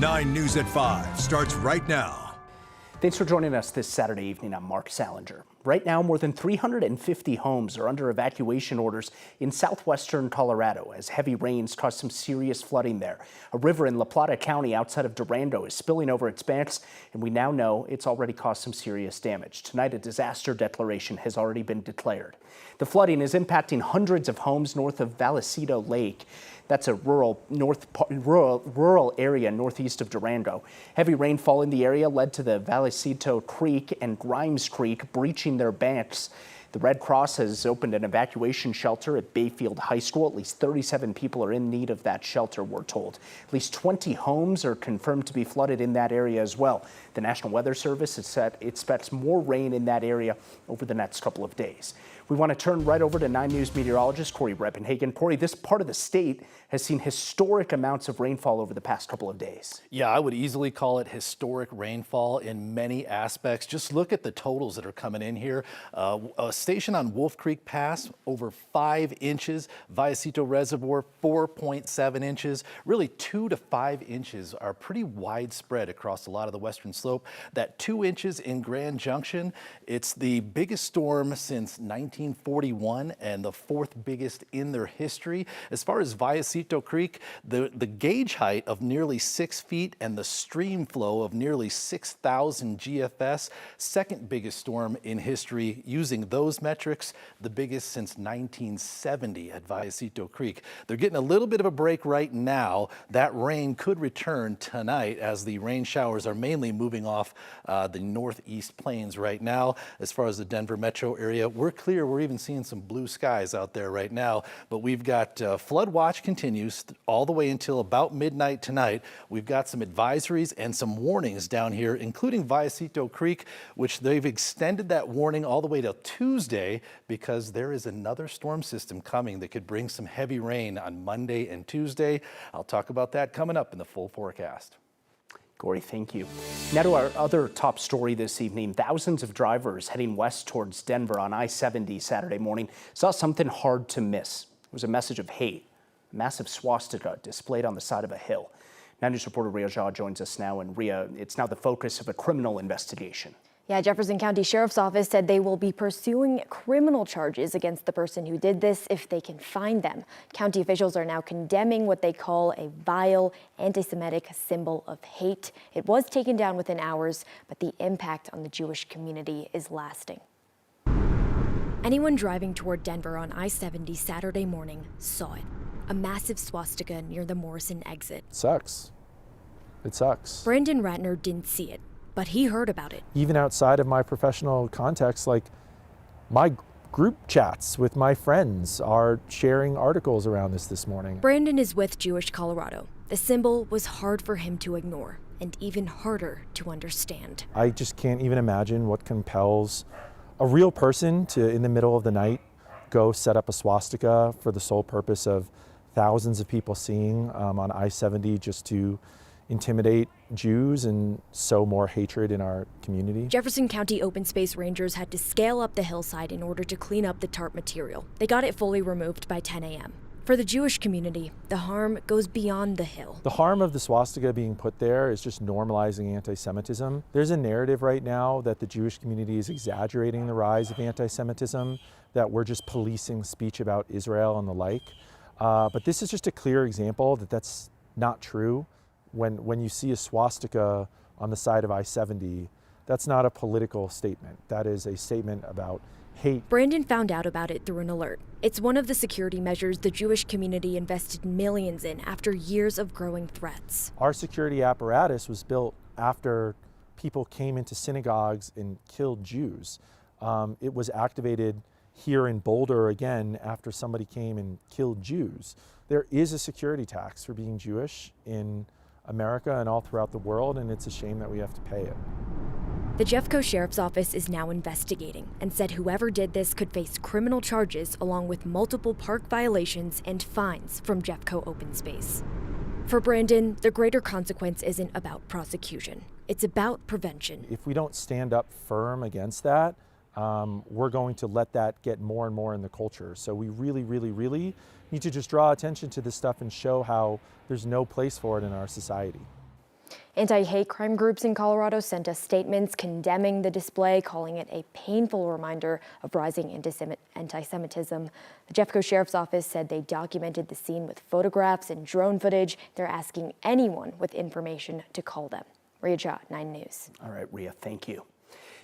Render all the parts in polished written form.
9 News at 5 starts right now. Thanks for joining us this Saturday evening. I'm Mark Salinger. Right now, more than 350 homes are under evacuation orders in southwestern Colorado as heavy rains caused some serious flooding there. A river in La Plata County outside of Durango is spilling over its banks, and we now know it's already caused some serious damage. Tonight, a disaster declaration has already been declared. The flooding is impacting hundreds of homes north of Vallecito Lake. That's a rural area northeast of Durango. Heavy rainfall in the area led to the Vallecito Creek and Grimes Creek breaching their banks. The Red Cross has opened an evacuation shelter at Bayfield High School. At least 37 people are in need of that shelter, we're told. At least 20 homes are confirmed to be flooded in that area as well. The National Weather Service expects more rain in that area over the next couple of days. We want to turn right over to 9 News meteorologist Corey Reppenhagen. Corey, this part of the state has seen historic amounts of rainfall over the past couple of days. Yeah, I would easily call it historic rainfall in many aspects. Just look at the totals that are coming in here. A station on Wolf Creek Pass, over 5 inches. Vallecito Reservoir, 4.7 inches. Really, 2 to 5 inches are pretty widespread across a lot of the western slope. That 2 inches in Grand Junction, it's the biggest storm since 1941 and the 4th biggest in their history. As far as Vallecito Creek, the gauge height of nearly 6 feet and the stream flow of nearly 6,000 GFS, second biggest storm in history using those metrics, the biggest since 1970 at Vallecito Creek. They're getting a little bit of a break right now. That rain could return tonight as the rain showers are mainly moving off the northeast plains right now. As far as the Denver metro area, we're clear. We're even seeing some blue skies out there right now, but we've got flood watch continues all the way until about midnight tonight. We've got some advisories and some warnings down here, including Vallecito Creek, which they've extended that warning all the way till Tuesday because there is another storm system coming that could bring some heavy rain on Monday and Tuesday. I'll talk about that coming up in the full forecast. Corey, thank you. Now to our other top story this evening. Thousands of drivers heading west towards Denver on I-70 Saturday morning saw something hard to miss. It was a message of hate, a massive swastika displayed on the side of a hill. 9 News reporter Ria Jha joins us now, and Ria, it's now the focus of a criminal investigation. Yeah, Jefferson County Sheriff's Office said they will be pursuing criminal charges against the person who did this if they can find them. County officials are now condemning what they call a vile anti-Semitic symbol of hate. It was taken down within hours, but the impact on the Jewish community is lasting. Anyone driving toward Denver on I-70 Saturday morning saw it. A massive swastika near the Morrison exit. It sucks. It sucks. Brandon Ratner didn't see it, but he heard about it. Even outside of my professional context, like my group chats with my friends are sharing articles around this morning. Brandon is with Jewish Colorado. The symbol was hard for him to ignore and even harder to understand. I just can't even imagine what compels a real person to, in the middle of the night, go set up a swastika for the sole purpose of thousands of people seeing on I-70 just to intimidate Jews and sow more hatred in our community. Jefferson County Open Space Rangers had to scale up the hillside in order to clean up the tarp material. They got it fully removed by 10 a.m. For the Jewish community, the harm goes beyond the hill. The harm of the swastika being put there is just normalizing anti-Semitism. There's a narrative right now that the Jewish community is exaggerating the rise of anti-Semitism, that we're just policing speech about Israel and the like. But this is just a clear example that that's not true. When you see a swastika on the side of I-70, that's not a political statement. That is a statement about hate. Brandon found out about it through an alert. It's one of the security measures the Jewish community invested millions in after years of growing threats. Our security apparatus was built after people came into synagogues and killed Jews. It was activated here in Boulder again after somebody came and killed Jews. There is a security tax for being Jewish in America and all throughout the world, and it's a shame that we have to pay it. The Jeffco Sheriff's Office is now investigating and said whoever did this could face criminal charges along with multiple park violations and fines from Jeffco Open Space. For Brandon, the greater consequence isn't about prosecution. It's about prevention. If we don't stand up firm against that, we're going to let that get more and more in the culture. So we really, really, really need to just draw attention to this stuff and show how there's no place for it in our society. Anti-hate crime groups in Colorado sent us statements condemning the display, calling it a painful reminder of rising anti-Semitism. The Jeffco Sheriff's Office said they documented the scene with photographs and drone footage. They're asking anyone with information to call them. Rhea Cha, 9 News. All right, Rhea, thank you.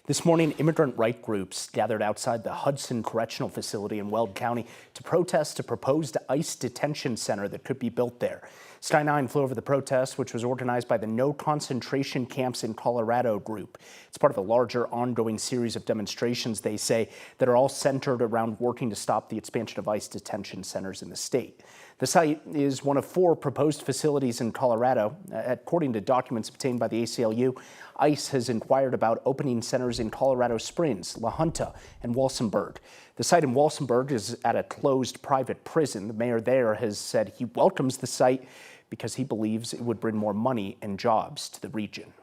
This morning, immigrant right groups gathered outside the Hudson Correctional Facility in Weld County to protest a proposed ICE detention center that could be built there. Sky 9 flew over the protest, which was organized by the No Concentration Camps in Colorado group. It's part of a larger ongoing series of demonstrations, they say, that are all centered around working to stop the expansion of ICE detention centers in the state. The site is one of 4 proposed facilities in Colorado. According to documents obtained by the ACLU, ICE has inquired about opening centers in Colorado Springs, La Junta, and Walsenburg. The site in Walsenburg is at a closed private prison. The mayor there has said he welcomes the site because he believes it would bring more money and jobs to the region.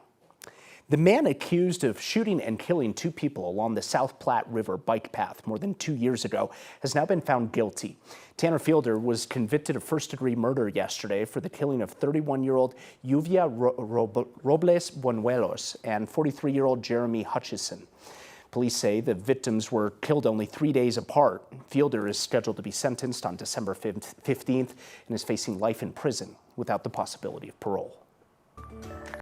The man accused of shooting and killing 2 people along the South Platte River bike path more than 2 years ago has now been found guilty. Tanner Fielder was convicted of first-degree murder yesterday for the killing of 31-year-old Yuvia Robles Buñuelos and 43-year-old Jeremy Hutchison. Police say the victims were killed only 3 days apart. Fielder is scheduled to be sentenced on December 15th and is facing life in prison without the possibility of parole.